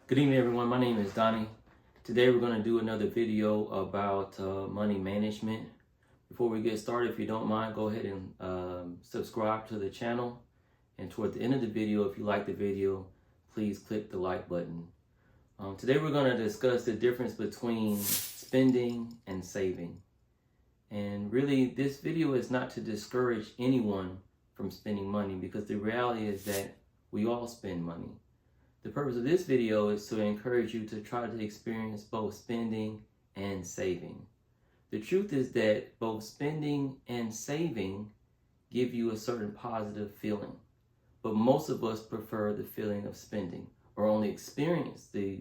Good evening, everyone. My name is Donnie. Today we're going to do another video about money management. Before we get started, if you don't mind, go ahead and subscribe to the channel. And toward the end of the video, if you like the video, please click the like button. Today we're going to discuss the difference between spending and saving. And really, this video is not to discourage anyone from spending money, because the reality is that we all spend money. The purpose of this video is to encourage you to try to experience both spending and saving. The truth is that both spending and saving give you a certain positive feeling, but most of us prefer the feeling of spending, or only experience the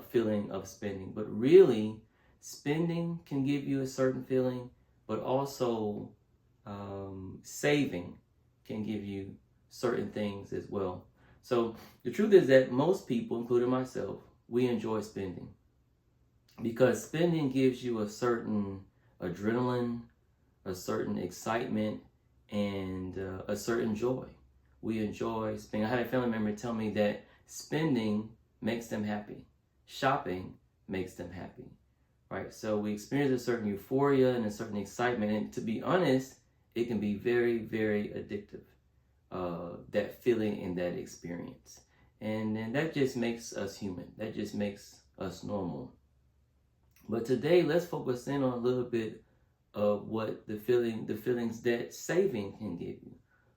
feeling of spending. But really, spending can give you a certain feeling, but also saving can give you certain things as well. So the truth is that most people, including myself, we enjoy spending, because spending gives you a certain adrenaline, a certain excitement, and a certain joy. We enjoy spending. I had a family member tell me that spending makes them happy. Shopping makes them happy, right? So we experience a certain euphoria and a certain excitement. And to be honest, it can be very, very addictive. That feeling and that experience. And that just makes us human. That just makes us normal. But today, let's focus in on a little bit of what the feelings that saving can give you.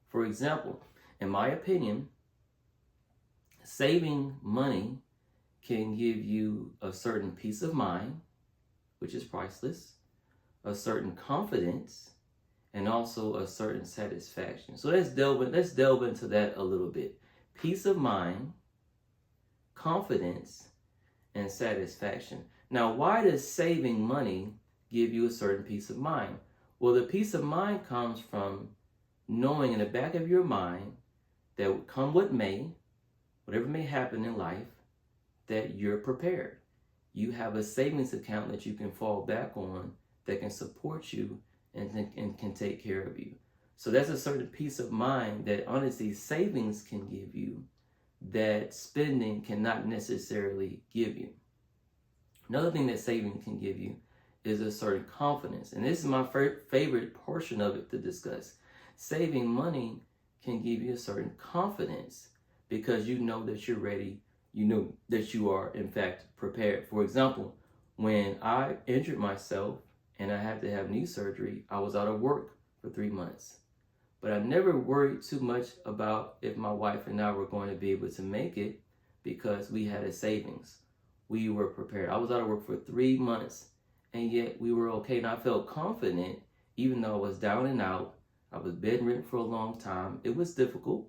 For example, in my opinion, saving money can give you a certain peace of mind, which is priceless, a certain confidence, and also a certain satisfaction. So let's delve into that a little bit. Peace of mind, confidence, and satisfaction. Now, why does saving money give you a certain peace of mind? Well, the peace of mind comes from knowing in the back of your mind that come what may, whatever may happen in life, that you're prepared. You have a savings account that you can fall back on that can support you and can take care of you. So that's a certain peace of mind that honestly savings can give you that spending cannot necessarily give you. Another thing that saving can give you is a certain confidence. And this is my favorite portion of it to discuss. Saving money can give you a certain confidence because you know that you're ready. You know that you are, in fact, prepared. For example, when I injured myself and I had to have knee surgery, I was out of work for 3 months. But I never worried too much about if my wife and I were going to be able to make it, because we had a savings. We were prepared. I was out of work for 3 months, and yet we were okay. And I felt confident, even though I was down and out. I was bedridden for a long time. It was difficult.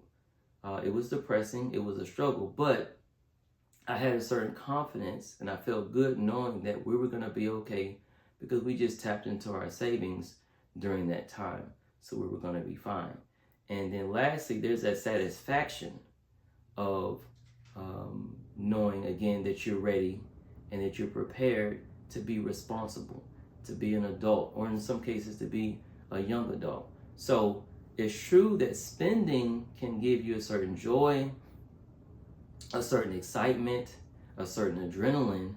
It was depressing. It was a struggle. But I had a certain confidence, and I felt good knowing that we were going to be okay, because we just tapped into our savings during that time. So we were going to be fine. And then lastly, there's that satisfaction of knowing, again, that you're ready and that you're prepared to be responsible, to be an adult, or in some cases to be a young adult. So it's true that spending can give you a certain joy, a certain excitement, a certain adrenaline,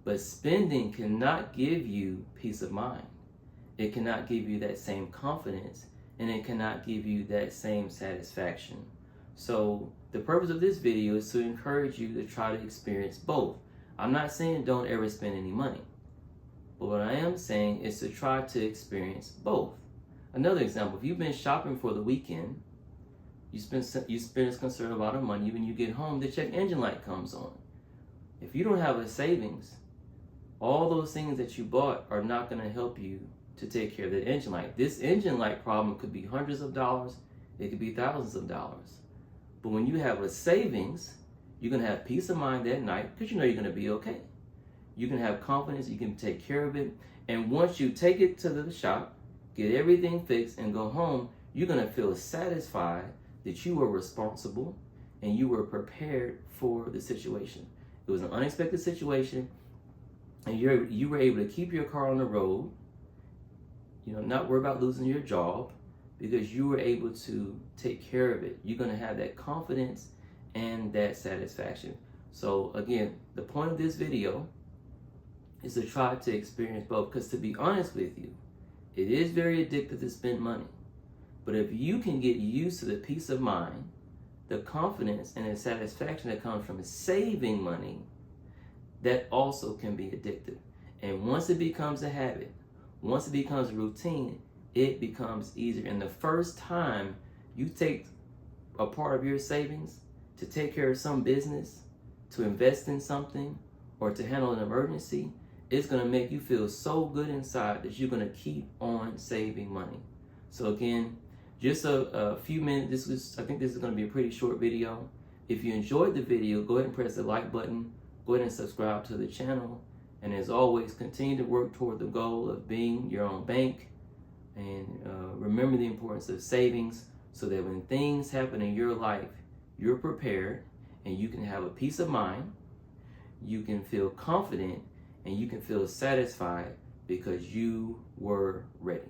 but spending cannot give you peace of mind. It cannot give you that same confidence, and it cannot give you that same satisfaction. So the purpose of this video is to encourage you to try to experience both. I'm not saying don't ever spend any money, but what I am saying is to try to experience both. Another example, if you've been shopping for the weekend, you spend a considerable amount of money. When you get home, the check engine light comes on. If you don't have a savings, all those things that you bought are not going to help you to take care of the engine light. This engine light problem could be hundreds of dollars. It could be thousands of dollars. But when you have a savings, you're going to have peace of mind that night, because you know you're going to be okay. You can have confidence. You can take care of it. And once you take it to the shop, get everything fixed, and go home, you're going to feel satisfied that you were responsible and you were prepared for the situation. It was an unexpected situation, and you were able to keep your car on the road, not worry about losing your job, because you were able to take care of it. You're going to have that confidence and that satisfaction. So again, the point of this video is to try to experience both, because to be honest with you, it is very addictive to spend money. But if you can get used to the peace of mind, the confidence and the satisfaction that comes from saving money, that also can be addictive. And once it becomes a habit, once it becomes a routine, it becomes easier. And the first time you take a part of your savings to take care of some business, to invest in something, or to handle an emergency, it's going to make you feel so good inside that you're going to keep on saving money. So again, just a few minutes. I think this is going to be a pretty short video. If you enjoyed the video, go ahead and press the like button. Go ahead and subscribe to the channel. And as always, continue to work toward the goal of being your own bank. And remember the importance of savings, so that when things happen in your life, you're prepared and you can have a peace of mind. You can feel confident and you can feel satisfied because you were ready.